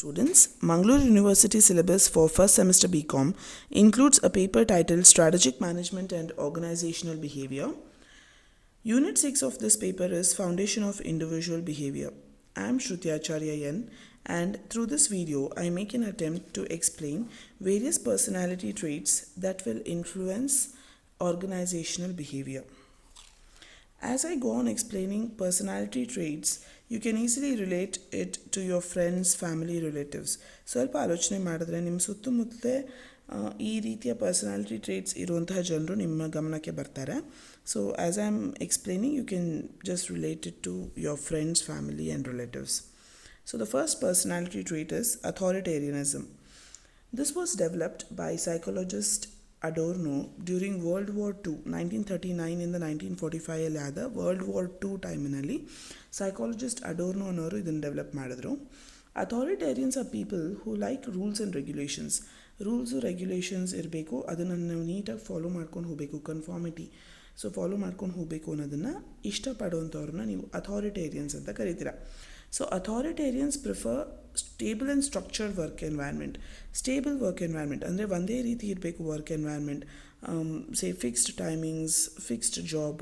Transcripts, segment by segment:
Students, Mangalore University syllabus for first semester BCom includes a paper titled Strategic Management and Organizational Behavior. Unit 6 of this paper is Foundation of Individual Behavior. I am Shruti Acharya N, and through this video I make an attempt to explain various personality traits that will influence organizational behavior. As I go on explaining personality traits, you can easily relate it to your friends, family, relatives. ಸ್ವಲ್ಪ ಆಲೋಚನೆ ಮಾಡಿದ್ರೆ ನಿಮ್ಮ ಸುತ್ತಮುತ್ತಲೇ ಈ ರೀತಿಯ personality traits ಇರುವಂತಹ ಜನರು ನಿಮ್ಮ ಗಮನಕ್ಕೆ ಬರ್ತಾರೆ. So as I am explaining you can just relate it to your friends, family and relatives. So the first personality trait is authoritarianism. This was developed by psychologist Adorno during World War II, 1939 ಇಂದ 1945 ಅಲ್ಲಿ ಆದ world war two ಟೈಮಿನಲ್ಲಿ psychologist Adorno ಅನ್ನೋರು ಇದನ್ನು develop ಮಾಡಿದ್ರು. Authoritarians are people who like rules and regulations. Rules regulations ಇರಬೇಕು, ಅದನ್ನು ನಾವು ನೀಟಾಗಿ ಫಾಲೋ ಮಾಡ್ಕೊಂಡು ಹೋಗಬೇಕು, ಕನ್ಫಾರ್ಮಿಟಿ ಸೊ ಫಾಲೋ ಮಾಡ್ಕೊಂಡು ಹೋಗಬೇಕು ಅನ್ನೋದನ್ನು ಇಷ್ಟಪಡುವಂಥವ್ರನ್ನ ನೀವು ಅಥಾರಿಟೇರಿಯನ್ಸ್ ಅಂತ ಕರಿತೀರ. So authoritarians prefer stable and structured work environment. Stable work environment ಅಂದರೆ ಒಂದೇ ರೀತಿ ಇರಬೇಕು work environment, say fixed timings, fixed job.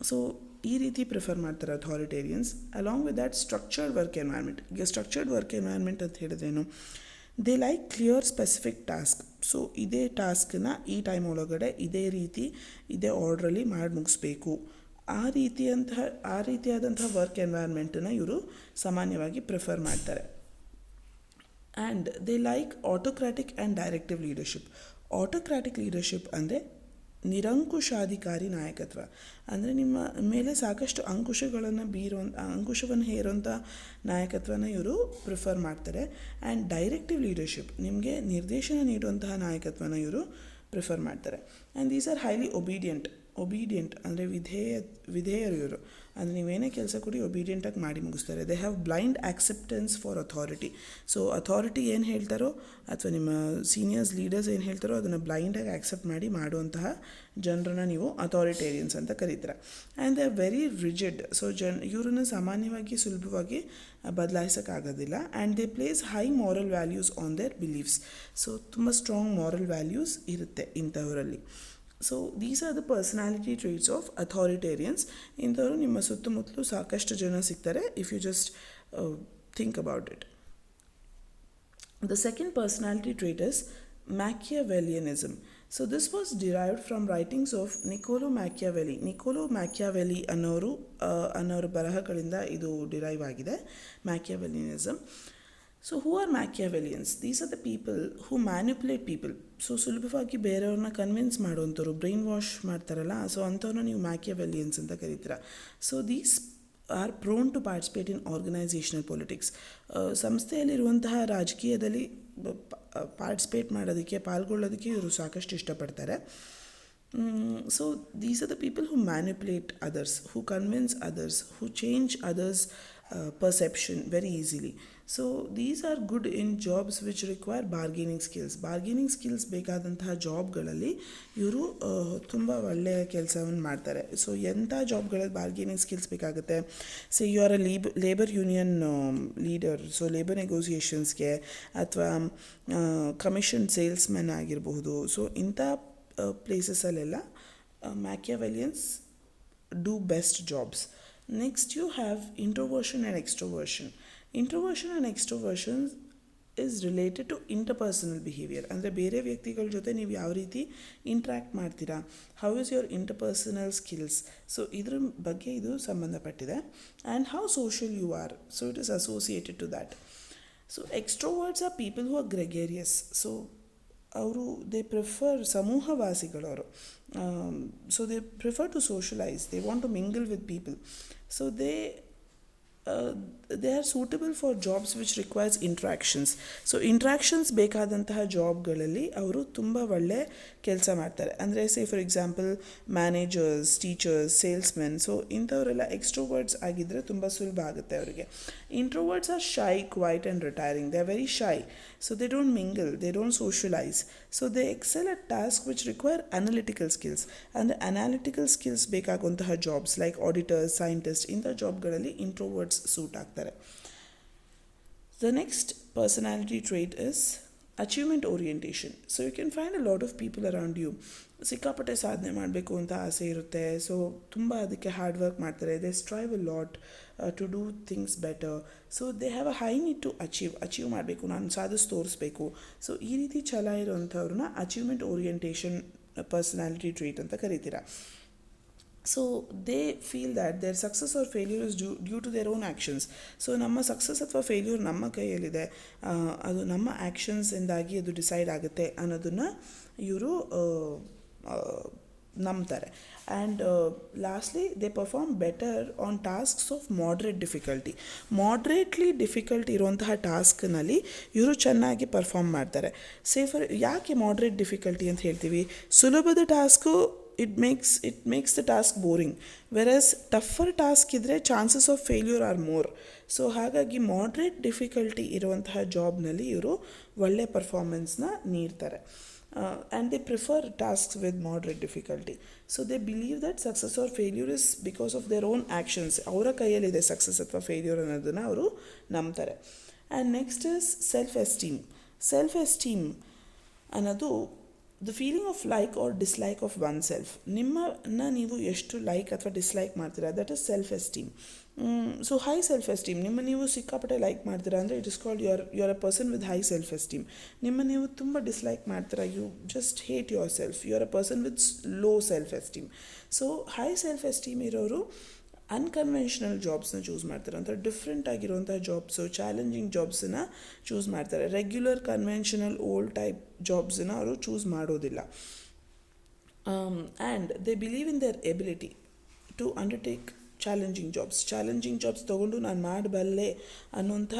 So ಈ ರೀತಿ ಪ್ರಿಫರ್ ಮಾಡ್ತಾರೆ authoritarians. Along with that structured work environment. ಈಗ ಸ್ಟ್ರಕ್ಚರ್ಡ್ ವರ್ಕ್ ಎನ್ವೈರ್ಮೆಂಟ್ ಅಂತ ಹೇಳಿದ್ರೇನು, they like clear specific task. So ಇದೇ ಟಾಸ್ಕನ್ನ ಈ ಟೈಮ್ ಒಳಗಡೆ ಇದೇ ರೀತಿ ಇದೇ ಆರ್ಡ್ರಲ್ಲಿ ಮಾಡಿ ಮುಗಿಸ್ಬೇಕು. ಆ ರೀತಿಯಾದಂತಹ ವರ್ಕ್ ಎನ್ವೈರ್ಮೆಂಟನ್ನು ಇವರು ಸಾಮಾನ್ಯವಾಗಿ ಪ್ರಿಫರ್ ಮಾಡ್ತಾರೆ. And they like autocratic and directive leadership. Autocratic leadership ಅಂದರೆ ನಿರಂಕುಶಾಧಿಕಾರಿ ನಾಯಕತ್ವ. ಅಂದರೆ ನಿಮ್ಮ ಮೇಲೆ ಸಾಕಷ್ಟು ಅಂಕುಶವನ್ನು ಹೇರುವಂಥ ನಾಯಕತ್ವನ ಇವರು ಪ್ರಿಫರ್ ಮಾಡ್ತಾರೆ. ಆ್ಯಂಡ್ ಡೈರೆಕ್ಟಿವ್ ಲೀಡರ್ಶಿಪ್, ನಿಮಗೆ ನಿರ್ದೇಶನ ನೀಡುವಂತಹ ನಾಯಕತ್ವನ ಇವರು ಪ್ರಿಫರ್ ಮಾಡ್ತಾರೆ. And these are highly obedient ಅಂದರೆ ವಿಧೇಯರು ಇವರು. ಅಂದರೆ ನೀವೇನೇ ಕೆಲಸ ಕೊಡಿ ಒಬೀಡಿಯಂಟಾಗಿ ಮಾಡಿ ಮುಗಿಸ್ತಾರೆ. They have blind acceptance for authority. So authority ಏನು ಹೇಳ್ತಾರೋ ಅಥವಾ ನಿಮ್ಮ ಸೀನಿಯರ್ಸ್ ಲೀಡರ್ಸ್ ಏನು ಹೇಳ್ತಾರೋ ಅದನ್ನು ಬ್ಲೈಂಡಾಗಿ ಆಕ್ಸೆಪ್ಟ್ ಮಾಡಿ ಮಾಡುವಂತಹ ಜನರನ್ನ ನೀವು ಅಥಾರಿಟೇರಿಯನ್ಸ್ ಅಂತ ಕರೀತೀರ. And they are very rigid. So ಇವರನ್ನು ಸಾಮಾನ್ಯವಾಗಿ ಸುಲಭವಾಗಿ ಬದಲಾಯಿಸೋಕ್ಕಾಗೋದಿಲ್ಲ. And they place high moral values on their beliefs. So ತುಂಬ ಸ್ಟ್ರಾಂಗ್ ಮಾರಲ್ ವ್ಯಾಲ್ಯೂಸ್ ಇರುತ್ತೆ ಇಂಥವರಲ್ಲಿ. So these are the personality traits of authoritarians. ಇಂಥವರು ನಿಮ್ಮ ಸುತ್ತಮುತ್ತಲೂ ಸಾಕಷ್ಟು ಜನ ಸಿಗ್ತಾರೆ if you just think about it. The second personality trait is machiavellianism. So this was derived from writings of Niccolo Machiavelli ಅನ್ನೋರ ಬರಹಗಳಿಂದ ಇದು derive ಆಗಿದೆ, machiavellianism. So who are Machiavellians? These are the people who manipulate people. So ಸುಲಭವಾಗಿ ಬೇರೆಯವ್ರನ್ನ convince ಮಾಡುವಂಥವ್ರು, brain wash ಮಾಡ್ತಾರಲ್ಲ, so ಅಂಥವ್ರನ್ನ ನೀವು Machiavellians ಅಂತ ಕರೀತೀರ. So these are prone to participate in organisational politics. ಸಂಸ್ಥೆಯಲ್ಲಿರುವಂತಹ ರಾಜಕೀಯದಲ್ಲಿ ಪಾಲ್ಗೊಳ್ಳೋದಕ್ಕೆ ಇವರು ಸಾಕಷ್ಟು ಇಷ್ಟಪಡ್ತಾರೆ. So these are the people who manipulate others, who convince others, who change others perception very easily. So these are good in jobs which require bargaining skills ಬೇಕಾದಂತಹ ಜಾಬ್ಗಳಲ್ಲಿ ಇವರು ತುಂಬ ಒಳ್ಳೆಯ ಕೆಲಸವನ್ನು ಮಾಡ್ತಾರೆ. ಸೊ ಎಂಥ ಜಾಬ್ಗಳಲ್ಲಿ ಬಾರ್ಗೇನಿಂಗ್ ಸ್ಕಿಲ್ಸ್ ಬೇಕಾಗುತ್ತೆ, so you are a labour union leader, so labour ನೆಗೋಸಿಯೇಷನ್ಸ್ಗೆ ಅಥವಾ ಕಮಿಷನ್ ಸೇಲ್ಸ್ಮೆನ್ ಆಗಿರಬಹುದು. ಸೊ ಇಂಥ ಪ್ಲೇಸಸಲ್ಲೆಲ್ಲ Machiavellians do best jobs. Next you have introversion and extroversion. Introversion and extroversion is related to interpersonal behavior. ಅಂದರೆ ಬೇರೆ ವ್ಯಕ್ತಿಗಳ ಜೊತೆ ನೀವು ಯಾವ ರೀತಿ ಇಂಟ್ರ್ಯಾಕ್ಟ್ ಮಾಡ್ತೀರಾ, how is your interpersonal skills. So ಇದ್ರ ಬಗ್ಗೆ ಇದು ಸಂಬಂಧಪಟ್ಟಿದೆ. And how social you are, so it is associated to that. So extroverts are people who are gregarious. So ಅವರು ದೇ ಪ್ರಿಫರ್ ಸಮೂಹವಾಸಿಗಳವರು. So they prefer to socialise, they want to mingle with people. So they are suitable for jobs which requires interactions. So interactions ಬೇಕಾದಂತಹ ಜಾಬ್ಗಳಲ್ಲಿ ಅವರು ತುಂಬ ಒಳ್ಳೆ ಕೆಲಸ ಮಾಡ್ತಾರೆ. ಅಂದರೆ say for example managers, teachers, salesmen. So ಇಂಥವರೆಲ್ಲ extroverts ಆಗಿದ್ದರೆ ತುಂಬ ಸುಲಭ ಆಗುತ್ತೆ ಅವರಿಗೆ. Introverts are shy, quiet and retiring. They are very shy. So they don't mingle, they don't socialize. So they excel at tasks which require analytical skills. And the analytical skills ಬೇಕಾಗುವಂತಹ jobs like auditors, scientist, ಇಂಥ ಜಾಬ್ಗಳಲ್ಲಿ ಇಂಟ್ರೋವರ್ಟ್ಸ್ suit ಆಗ್ತಾರೆ. The next personality trait is achievement orientation. So you can find a lot of people around you ಸಿಕ್ಕಾಪಟ್ಟೆ ಸಾಧನೆ ಮಾಡಬೇಕು ಅಂತ ಆಸೆ ಇರುತ್ತೆ. So ತುಂಬ ಅದಕ್ಕೆ ಹಾರ್ಡ್ ವರ್ಕ್ ಮಾಡ್ತಾರೆ. They strive a lot to do things better. So they have a high need to achieve ಮಾಡಬೇಕು, ನಾನು ಸಾಧಿಸಿ ತೋರಿಸ್ಬೇಕು. ಸೊ ಈ ರೀತಿ ಛಲ ಇರೋವಂಥವ್ರನ್ನ ಅಚೀವ್ಮೆಂಟ್ ಓರಿಯೆಂಟೇಷನ್ ಪರ್ಸನಾಲಿಟಿ ಟ್ರೀಟ್ ಅಂತ ಕರಿತೀರ. So they feel that their success or failure is due to their own actions. So ನಮ್ಮ ಸಕ್ಸಸ್ ಅಥವಾ ಫೇಲ್ಯೂರ್ ನಮ್ಮ ಕೈಯಲ್ಲಿದೆ, ಅದು ನಮ್ಮ ಆ್ಯಕ್ಷನ್ಸಿಂದಾಗಿ ಅದು ಡಿಸೈಡ್ ಆಗುತ್ತೆ ಅನ್ನೋದನ್ನು ಇವರು ನಂಬ್ತಾರೆ. And lastly they perform better on tasks of moderate difficulty. Moderately difficulty ಇರುವಂತಹ ಟಾಸ್ಕ್ನಲ್ಲಿ ಇವರು ಚೆನ್ನಾಗಿ ಪರ್ಫಾರ್ಮ್ ಮಾಡ್ತಾರೆ. ಯಾಕೆ ಮಾಡ್ರೇಟ್ ಡಿಫಿಕಲ್ಟಿ ಅಂತ ಹೇಳ್ತೀವಿ? ಸುಲಭದ task it makes the task boring, whereas tougher task ಇದ್ದರೆ chances of failure are more. So ಹಾಗಾಗಿ ಮಾಡ್ರೇಟ್ ಡಿಫಿಕಲ್ಟಿ ಇರುವಂತಹ ಜಾಬ್ನಲ್ಲಿ ಇವರು ಒಳ್ಳೆ ಪರ್ಫಾರ್ಮೆನ್ಸ್ನ ನೀಡ್ತಾರೆ. And they prefer tasks with moderate difficulty. So they believe that success or failure is because of their own actions. ಅವರ ಕೈಯಲ್ಲಿದೆ ಸಕ್ಸಸ್ ಅಥವಾ ಫೇಲ್ಯೂರ್ ಅನ್ನೋದನ್ನು ಅವರು ನಂಬ್ತಾರೆ. And next is self esteem ಅನ್ನೋದು the feeling of like or dislike of one self. ನಿಮ್ಮನ್ನು ನೀವು ಎಷ್ಟು ಲೈಕ್ ಅಥವಾ ಡಿಸ್ಲೈಕ್ ಮಾಡ್ತೀರಾ, that is self esteem. So high self esteem, ನೀವು ಸಿಕ್ಕಾಪಟ್ಟೆ ಲೈಕ್ ಮಾಡ್ತೀರಾ ಅಂದರೆ it is called you are a person with high self esteem. ನೀವು ತುಂಬ ಡಿಸ್ಲೈಕ್ ಮಾಡ್ತೀರಾ, you just hate yourself, you are a person with low self esteem. So high self esteem ಇರೋರು unconventional ಜಾಬ್ಸ್ನ choose ಮಾಡ್ತಾರೆ, ಅಂತ different ಆಗಿರುವಂಥ jobs, challenging ಜಾಬ್ಸನ್ನು choose ಮಾಡ್ತಾರೆ. ರೆಗ್ಯುಲರ್ ಕನ್ವೆನ್ಷನಲ್ ಓಲ್ಡ್ ಟೈಪ್ ಜಾಬ್ಸನ್ನು ಅವರು ಚೂಸ್ ಮಾಡೋದಿಲ್ಲ. And they believe in their ability to undertake challenging jobs ತೊಗೊಂಡು ನಾನು ಮಾಡಬಲ್ಲೆ ಅನ್ನೋಂಥ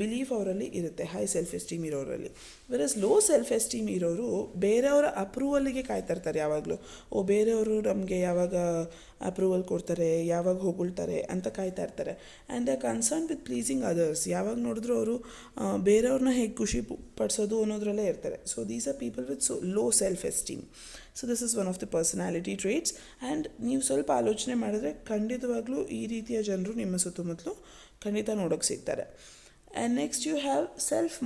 ಬಿಲೀಫ್ ಅವರಲ್ಲಿ ಇರುತ್ತೆ ಹೈ ಸೆಲ್ಫ್ ಎಸ್ಟೀಮ್ ಇರೋರಲ್ಲಿ. ವೆರಸ್ ಲೋ ಸೆಲ್ಫ್ ಎಸ್ಟೀಮ್ ಇರೋರು ಬೇರೆಯವರ ಅಪ್ರೂವಲ್ಲಿಗೆ ಕಾಯ್ತಿರ್ತಾರೆ ಯಾವಾಗಲೂ. ಬೇರೆಯವರು ನಮಗೆ ಯಾವಾಗ ಅಪ್ರೂವಲ್ ಕೊಡ್ತಾರೆ, ಯಾವಾಗ ಹೊಗಳ್ತಾರೆ ಅಂತ ಕಾಯ್ತಾ ಇರ್ತಾರೆ. And they R concern with pleasing others. ಯಾವಾಗ ನೋಡಿದ್ರು ಅವರು ಬೇರೆಯವ್ರನ್ನ ಹೇಗೆ ಖುಷಿ ಪಡಿಸೋದು ಅನ್ನೋದ್ರಲ್ಲೇ ಇರ್ತಾರೆ. So these are people with low self esteem. So this is one of the personality traits. And ನೀವು ಸ್ವಲ್ಪ ಆಲೋಚನೆ ಮಾಡಿದ್ರೆ ಖಂಡಿತವಾಗ್ಲೂ ಈ ರೀತಿಯ ಜನರು ನಿಮ್ಮ ಸುತ್ತಮುತ್ತಲೂ ಖಂಡಿತ ನೋಡೋಕ್ಕೆ ಸಿಗ್ತಾರೆ. And next you have self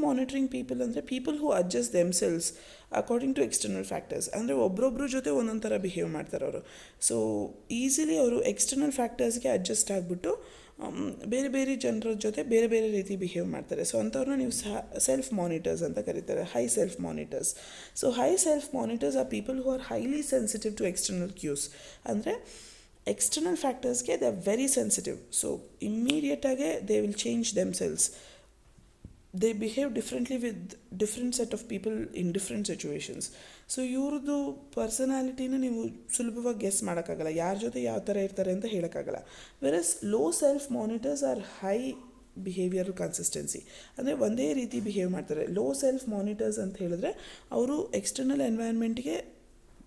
monitoring people ಅಂದರೆ people who adjust themselves according to external factors. ಅಂದರೆ ಒಬ್ಬೊಬ್ಬರ ಜೊತೆ ಒಂದೊಂದು ಥರ ಬಿಹೇವ್ ಮಾಡ್ತಾರೆ ಅವರು. ಸೊ ಈಸಿಲಿ ಅವರು ಎಕ್ಸ್ಟರ್ನಲ್ ಫ್ಯಾಕ್ಟರ್ಸ್ಗೆ ಅಡ್ಜಸ್ಟ್ ಆಗಿಬಿಟ್ಟು ಬೇರೆ ಬೇರೆ ಜನರ ಜೊತೆ ಬೇರೆ ಬೇರೆ ರೀತಿ ಬಿಹೇವ್ ಮಾಡ್ತಾರೆ. ಸೊ ಅಂಥವ್ರನ್ನ ನೀವು ಸೆಲ್ಫ್ ಮಾನಿಟರ್ಸ್ ಅಂತ ಕರೀತಾರೆ, high self monitors. So high self monitors are people who are highly sensitive to external cues. ಅಂದರೆ ಎಕ್ಸ್ಟರ್ನಲ್ ಫ್ಯಾಕ್ಟರ್ಸ್ಗೆ they are very sensitive. So ಇಮ್ಮಿಡಿಯೇಟಾಗೆ they will change themselves. They behave differently with different set of people in different situations. So ಇವ್ರದ್ದು ಪರ್ಸನಾಲಿಟಿನ ನೀವು ಸುಲಭವಾಗಿ guess ಮಾಡೋಕ್ಕಾಗಲ್ಲ, ಯಾರ ಜೊತೆ ಯಾವ ಥರ ಇರ್ತಾರೆ ಅಂತ ಹೇಳೋಕ್ಕಾಗಲ್ಲ. Versus low self monitors are high behaviour consistency. ಅಂದರೆ ಒಂದೇ ರೀತಿ ಬಿಹೇವ್ ಮಾಡ್ತಾರೆ. ಲೋ ಸೆಲ್ಫ್ ಮಾನಿಟರ್ಸ್ ಅಂತ ಹೇಳಿದ್ರೆ ಅವರು ಎಕ್ಸ್ಟರ್ನಲ್ ಎನ್ವೈರ್ಮೆಂಟ್ಗೆ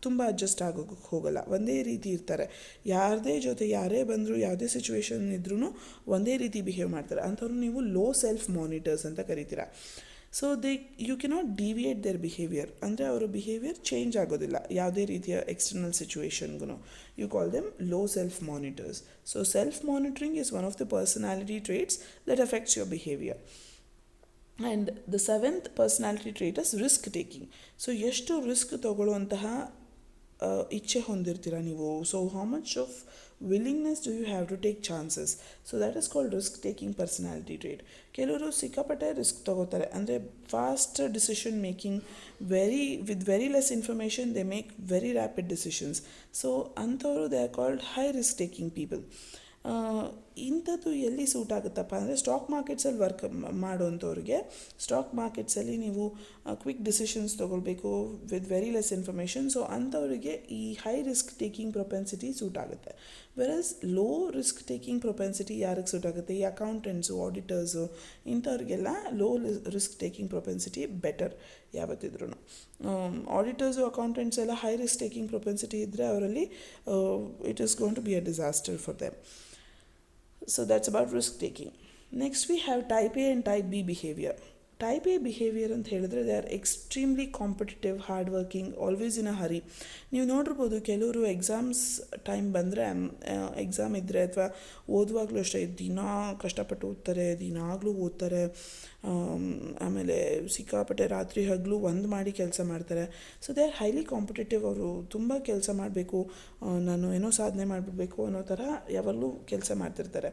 ತುಂಬ ಅಡ್ಜಸ್ಟ್ ಆಗೋಕ್ಕೆ ಹೋಗಲ್ಲ, ಒಂದೇ ರೀತಿ ಇರ್ತಾರೆ. ಯಾರದೇ ಜೊತೆ ಯಾರೇ ಬಂದರೂ ಯಾವುದೇ ಸಿಚುವೇಶನ್ ಇದ್ರೂ ಒಂದೇ ರೀತಿ ಬಿಹೇವ್ ಮಾಡ್ತಾರೆ. ಅಂಥವ್ರು ನೀವು ಲೋ ಸೆಲ್ಫ್ ಮಾನಿಟರ್ಸ್ ಅಂತ ಕರಿತೀರ. So you cannot deviate their behaviour. ಅಂದರೆ ಅವರ ಬಿಹೇವಿಯರ್ ಚೇಂಜ್ ಆಗೋದಿಲ್ಲ ಯಾವುದೇ ರೀತಿಯ ಎಕ್ಸ್ಟರ್ನಲ್ ಸಿಚುವೇಶನ್ಗೂ. You call them low self monitors. So self monitoring is one of the personality traits that affects your behaviour. And the seventh personality trait is risk taking. So ಎಷ್ಟು risk ತಗೊಳ್ಳುವಂತಹ ಇಚ್ಛೆ ಹೊಂದಿರ್ತೀರ ನೀವು. So how much of willingness do you have to take chances. So that is called risk taking personality trait. ಕೆಲವರು ಸಿಕ್ಕಾಪಟ್ಟೆ risk ತೊಗೋತಾರೆ, ಅಂದರೆ fast decision making, with very less information they make very rapid decisions. So ಅಂಥವರು they are called high risk taking people. ಇಂಥದ್ದು ಎಲ್ಲಿ suit ಆಗುತ್ತಪ್ಪ ಅಂದರೆ stock ಮಾರ್ಕೆಟ್ಸಲ್ಲಿ ವರ್ಕ್ ಮಾಡೋಂಥವ್ರಿಗೆ. ಸ್ಟಾಕ್ ಮಾರ್ಕೆಟ್ಸಲ್ಲಿ ನೀವು ಕ್ವಿಕ್ ಡಿಸಿಷನ್ಸ್ ತೊಗೊಳ್ಬೇಕು with very less information. So ಅಂಥವರಿಗೆ ಈ high risk taking propensity suit ಆಗುತ್ತೆ. Versus low risk taking propensity ಯಾರಿಗೆ ಸೂಟ್ ಆಗುತ್ತೆ? ಈ ಅಕೌಂಟೆಂಟ್ಸು, ಆಡಿಟರ್ಸು, ಇಂಥವ್ರಿಗೆಲ್ಲ low risk taking propensity better ಯಾವತ್ತಿದ್ರೂ. ಆಡಿಟರ್ಸು, ಅಕೌಂಟೆಂಟ್ಸ್ ಎಲ್ಲ ಹೈ ರಿಸ್ಕ್ ಟೇಕಿಂಗ್ ಪ್ರೊಪೆನ್ಸಿಟಿ ಇದ್ದರೆ ಅವರಲ್ಲಿ it is going to be a disaster for them. So that's about risk taking. Next we have type A and type B behavior. Type A behaviour ಅಂತ ಹೇಳಿದ್ರೆ they are extremely competitive hard working always in a hurry. ನೀವು ನೋಡಿರ್ಬೋದು ಕೆಲವರು exams time ಬಂದರೆ exam ಇದ್ದರೆ ಅಥವಾ ಓದುವಾಗಲೂ ಅಷ್ಟೇ ದಿನ ಕಷ್ಟಪಟ್ಟು ಓದ್ತಾರೆ, ದಿನಾಗಲೂ ಓದ್ತಾರೆ, ಆಮೇಲೆ ಸಿಕ್ಕಾಪಟ್ಟೆ ರಾತ್ರಿ ಹಗಲು ಒಂದು ಮಾಡಿ ಕೆಲಸ ಮಾಡ್ತಾರೆ. So they are highly competitive. ಅವರು ತುಂಬ ಕೆಲಸ ಮಾಡಬೇಕು, ನಾನು ಏನೋ ಸಾಧನೆ ಮಾಡಿಬಿಡ್ಬೇಕು ಅನ್ನೋ ಥರ ಯಾವಾಗಲೂ ಕೆಲಸ ಮಾಡ್ತಿರ್ತಾರೆ.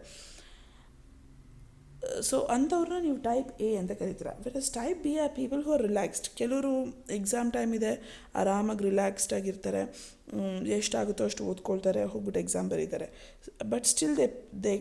ಸೊ ಅಂಥವ್ರನ್ನ ನೀವು ಟೈಪ್ ಎ ಅಂತ ಕರಿತೀರ. Versus type B are people who are relaxed. ಕೆಲವರು ಎಕ್ಸಾಮ್ ಟೈಮ್ ಇದೆ, ಆರಾಮಾಗಿ ರಿಲ್ಯಾಕ್ಸ್ಡ್ ಆಗಿರ್ತಾರೆ, ಎಷ್ಟಾಗುತ್ತೋ ಅಷ್ಟು ಓದ್ಕೊಳ್ತಾರೆ, ಹೋಗ್ಬಿಟ್ಟು ಎಕ್ಸಾಮ್ ಬರೀತಾರೆ. But still they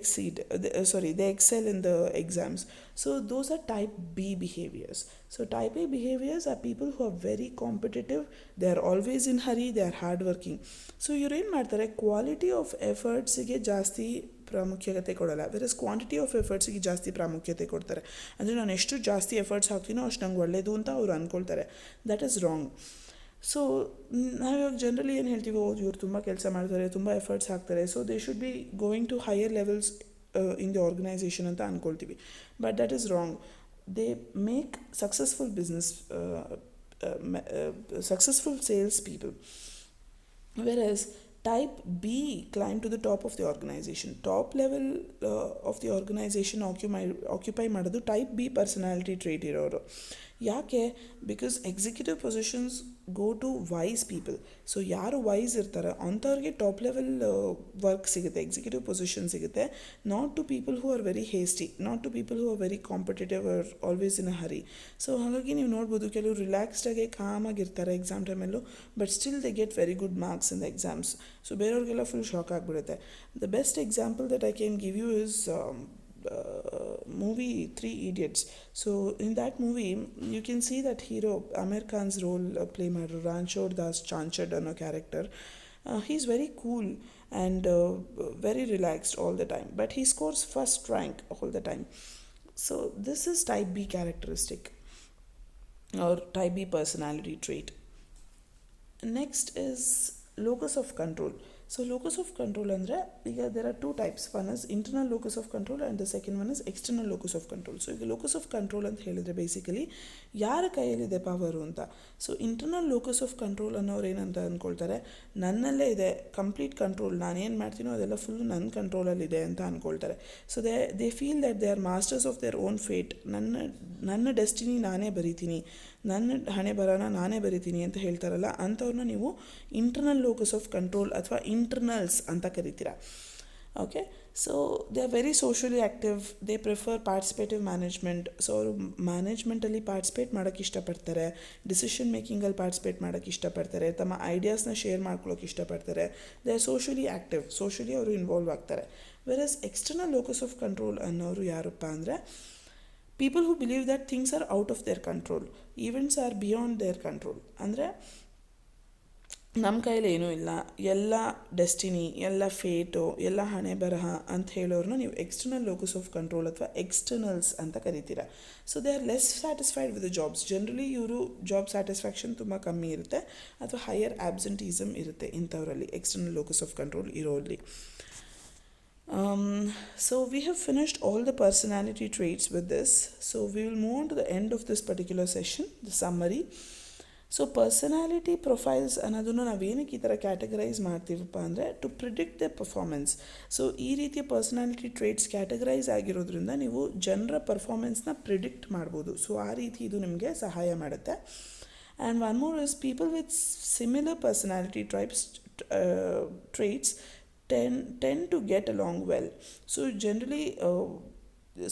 excel in the exams. So those are type B behaviours. So type A behaviours are people who are very competitive, they are always in hurry, they are hard working. So ಇವ್ರು ಏನು ಮಾಡ್ತಾರೆ, quality of ಎಫರ್ಟ್ಸಿಗೆ ಜಾಸ್ತಿ ಪ್ರಾಮುಖ್ಯತೆ ಕೊಡೋಲ್ಲ, virus quantity of ಎಫರ್ಟ್ಸಿಗೆ ಜಾಸ್ತಿ ಪ್ರಾಮುಖ್ಯತೆ ಕೊಡ್ತಾರೆ. ಅಂದರೆ ನಾನು ಎಷ್ಟು ಜಾಸ್ತಿ ಎಫರ್ಟ್ಸ್ ಹಾಕ್ತೀನೋ ಅಷ್ಟು ನಂಗೆ ಒಳ್ಳೆಯದು ಅಂತ ಅವ್ರು ಅಂದ್ಕೊಳ್ತಾರೆ. That is wrong. ಸೊ ನಾವಿವಾಗ ಜನರಲಿ ಏನು ಹೇಳ್ತೀವಿ, ಇವ್ರು ತುಂಬ ಕೆಲಸ ಮಾಡ್ತಾರೆ, ತುಂಬ ಎಫರ್ಟ್ಸ್ ಹಾಕ್ತಾರೆ, so they should be going to higher levels in the organisation ಅಂತ ಅಂದ್ಕೊಳ್ತೀವಿ. But that is wrong. They make successful business, successful sales people, whereas type B climb to the top of the organization. Top level of the organization occupy ಮಾಡೋದು type B personality trait ಇರೋರು. ಯಾಕೆ? Because executive positions go to wise people. So ಯಾರು wise ಇರ್ತಾರೆ ಅಂಥವ್ರಿಗೆ top level work ಸಿಗುತ್ತೆ, executive position ಸಿಗುತ್ತೆ. Not to people who are very hasty, not to people who are very competitive or always in a hurry. So ಹಾಗಾಗಿ ನೀವು ನೋಡ್ಬೋದು ಕೆಲವರು ರಿಲ್ಯಾಕ್ಸ್ಡಾಗಿ ಕಾಮಾಗಿರ್ತಾರೆ ಎಕ್ಸಾಮ್ ಟೈಮಲ್ಲೂ, but still they get very good marks in the exams. So ಬೇರೆಯವ್ರಿಗೆಲ್ಲ full shock ಆಗಿಬಿಡುತ್ತೆ. The best example that I can give you is movie 3 Idiots. So in that movie you can see that hero Amir Khan's role play ಮಾಡಿರೋ Ranchor Das Chanchad ಅನ್ನೋ character. He's very cool and very relaxed all the time, but he scores first rank all the time. So this is type B characteristic or type B personality trait. Next is locus of control. So locus of control ಅಂದರೆ ಈಗ there are two types. One is internal locus of control and the second one is external locus of control. So ಈಗ locus of control ಅಂತ ಹೇಳಿದರೆ basically ಯಾರ ಕೈಯಲ್ಲಿದೆ power ಅಂತ. So internal locus of control ಅನ್ನೋರು ಏನಂತ ಅಂದ್ಕೊಳ್ತಾರೆ, ನನ್ನಲ್ಲೇ ಇದೆ ಕಂಪ್ಲೀಟ್ ಕಂಟ್ರೋಲ್, ನಾನೇನು ಮಾಡ್ತೀನೋ ಅದೆಲ್ಲ ಫುಲ್ಲು ನನ್ನ ಕಂಟ್ರೋಲಲ್ಲಿದೆ ಅಂತ ಅಂದ್ಕೊಳ್ತಾರೆ. So they feel that they are masters of their own fate. ನನ್ನ ಡೆಸ್ಟಿನಿ ನಾನೇ ಬರಿತೀನಿ, ನನ್ನ ಹಣೆ ಬರೋಣ ನಾನೇ ಬರಿತೀನಿ ಅಂತ ಹೇಳ್ತಾರಲ್ಲ, ಅಂಥವ್ರನ್ನ ನೀವು ಇಂಟರ್ನಲ್ ಲೋಕಸ್ ಆಫ್ ಕಂಟ್ರೋಲ್ ಅಥವಾ ಇಂಟರ್ನಲ್ಸ್ ಅಂತ ಕರಿತೀರ. Okay, so they are very socially active, they prefer participative management. So ಅವರು ಮ್ಯಾನೇಜ್ಮೆಂಟಲ್ಲಿ ಪಾರ್ಟಿಸಿಪೇಟ್ ಮಾಡೋಕ್ಕೆ ಇಷ್ಟಪಡ್ತಾರೆ, ಡಿಸಿಷನ್ ಮೇಕಿಂಗಲ್ಲಿ ಪಾರ್ಟಿಸಿಪೇಟ್ ಮಾಡೋಕ್ಕೆ ಇಷ್ಟಪಡ್ತಾರೆ, ತಮ್ಮ ಐಡಿಯಾಸ್ನ ಶೇರ್ ಮಾಡ್ಕೊಳ್ಳೋಕೆ ಇಷ್ಟಪಡ್ತಾರೆ. They are socially active, socially ಅವರು ಇನ್ವಾಲ್ವ್ ಆಗ್ತಾರೆ. Virus external locus of control ಅನ್ನೋರು ಯಾರಪ್ಪ ಅಂದರೆ people who believe that things are out of their control, events are beyond their control. ಅಂದರೆ ನಮ್ಮ ಕೈಯಲ್ಲಿ ಏನೂ ಇಲ್ಲ, ಎಲ್ಲ ಡೆಸ್ಟಿನಿ, ಎಲ್ಲ ಫೇಟು, ಎಲ್ಲ ಹಣೆ ಬರಹ ಅಂತ ಹೇಳೋರನ್ನ ನೀವು ಎಕ್ಸ್ಟರ್ನಲ್ ಲೋಕಸ್ ಆಫ್ ಕಂಟ್ರೋಲ್ ಅಥವಾ ಎಕ್ಸ್ಟರ್ನಲ್ಸ್ ಅಂತ ಕರಿತೀರ. So they are less satisfied with the jobs. Generally ಇವರು ಜಾಬ್ ಸ್ಯಾಟಿಸ್ಫ್ಯಾಕ್ಷನ್ ತುಂಬ ಕಮ್ಮಿ ಇರುತ್ತೆ ಅಥವಾ ಹೈಯರ್ ಆಬ್ಸೆಂಟೀಸಮ್ ಇರುತ್ತೆ ಇಂಥವರಲ್ಲಿ, ಎಕ್ಸ್ಟರ್ನಲ್ ಲೋಕಸ್ ಆಫ್ ಕಂಟ್ರೋಲ್ ಇರೋಲ್ಲಿ. So we have finished all the personality traits with this. So we will move on to the end of this particular session, the summary. So personality profiles ಅನ್ನೋದನ್ನು ನಾವೇನಕ್ಕೆ ಈ ಥರ categorize ಮಾಡ್ತೀವಪ್ಪ ಅಂದರೆ to predict the performance. So ಈ ರೀತಿಯ personality traits categorise ಆಗಿರೋದ್ರಿಂದ ನೀವು ಜನರ ಪರ್ಫಾರ್ಮೆನ್ಸ್ನ ಪ್ರಿಡಿಕ್ಟ್ ಮಾಡ್ಬೋದು. ಸೊ ಆ ರೀತಿ ಇದು ನಿಮಗೆ ಸಹಾಯ ಮಾಡುತ್ತೆ. And one more is people with similar personality traits tend to get along well. So generally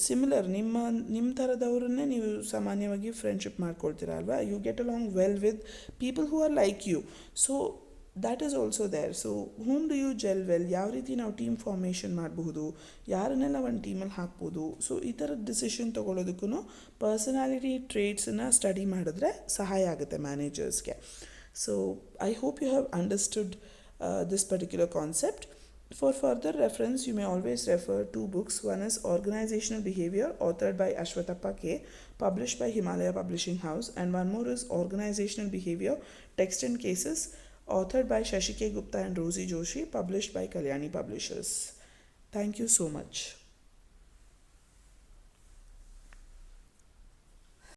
similar ನಿಮ್ಮ ಥರದವ್ರನ್ನೇ ನೀವು ಸಾಮಾನ್ಯವಾಗಿ ಫ್ರೆಂಡ್ಶಿಪ್ ಮಾಡ್ಕೊಳ್ತೀರ ಅಲ್ವಾ. You get along well with people who are like you. So that is also there. So whom do you gel well, ಯಾವ ರೀತಿ ನಾವು team formation ಮಾಡಬಹುದು, ಯಾರನ್ನೆಲ್ಲ ಒಂದು ಟೀಮಲ್ಲಿ ಹಾಕ್ಬೋದು. ಸೊ ಈ ಥರದ ಡಿಸಿಷನ್ ತೊಗೊಳೋದಕ್ಕೂ ಪರ್ಸನಾಲಿಟಿ ಟ್ರೇಟ್ಸನ್ನು ಸ್ಟಡಿ ಮಾಡಿದ್ರೆ ಸಹಾಯ ಆಗುತ್ತೆ ಮ್ಯಾನೇಜರ್ಸ್ಗೆ. So I hope you have understood this particular concept. For further reference, you may always refer two books. One is Organizational Behavior, authored by Ashwatthappa K, published by Himalaya Publishing House, and one more is Organizational Behavior, Text and Cases, authored by Shashi K Gupta and Rosie Joshi, published by Kalyani Publishers. Thank you so much.